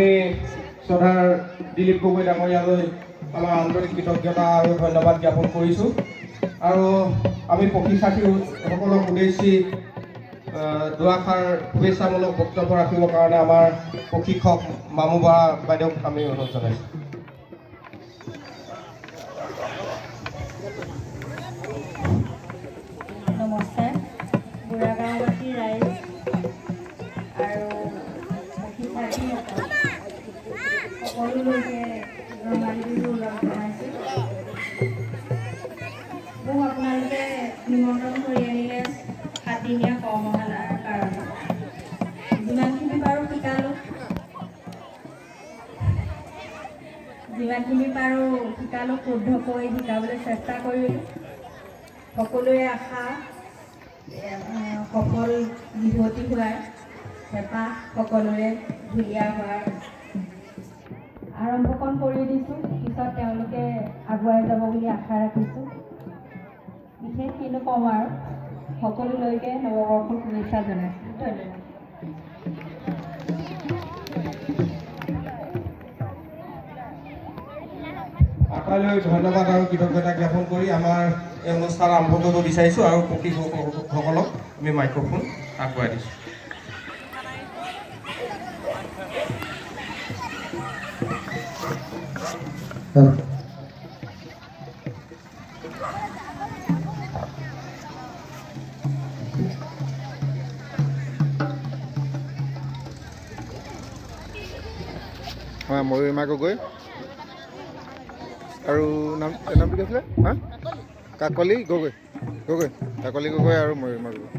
আমি শ্ৰদ্ধাৰ দিলীপ গগৈ ডাঙৰীয়ালৈ আমাৰ আন্তৰিক কৃতজ্ঞতা আৰু ধন্যবাদ জ্ঞাপন কৰিছোঁ। আৰু আমি পক্ষী সাথীসকলক উদ্দেশ্যি দুআষাৰ শুভেচ্ছামূলক বক্তব্য ৰাখিবৰ কাৰণে আমাৰ প্ৰশিক্ষক মামু বৰা বাইদেউক আমি অনুৰোধ জনাইছোঁ। নমস্কাৰ। বুঢ়াগাঁওবাসী ৰাইজ আৰু পক্ষী সাথী সকলোলৈকে ৰঙালী বিহু ওলগ জনাইছোঁ। মোক আপোনালোকে নিমন্ত্ৰণ কৰি আনিলে 7 দিনীয়া কৰ্মশালাৰ কাৰণে। যিমানখিনি পাৰোঁ শিকালোঁ, শুদ্ধকৈ শিকাবলৈ চেষ্টা কৰিলোঁ। সকলোৰে আশা সফল বিভূতি হোৱাৰ হেঁপাহ সকলোৰে ঢুলীয়া হোৱাৰ আৰম্ভকণ কৰি দিছোঁ। পিছত তেওঁলোকে আগুৱাই যাব বুলি আশা ৰাখিছোঁ। বিশেষ কিনো ক'ম আৰু সকলোলৈকে নৱবৰ্ষৰ শুভেচ্ছা জনাইছোঁ। ধন্যবাদ। আটাইলৈ ধন্যবাদ আৰু কৃতজ্ঞতা জ্ঞাপন কৰি আমাৰ এই অনুষ্ঠান আৰম্ভ কৰিব বিচাৰিছোঁ আৰু প্ৰশিক্ষকসকলক আমি মাইক্ৰফোন আগবঢ়াই দিছোঁ। হয়, ময়ূৰিমা গগৈ আৰু নামটো কি আছিলে? হা, কাকলি গগৈ কাকলি গগৈ আৰু ময়ূৰিমা গগৈ।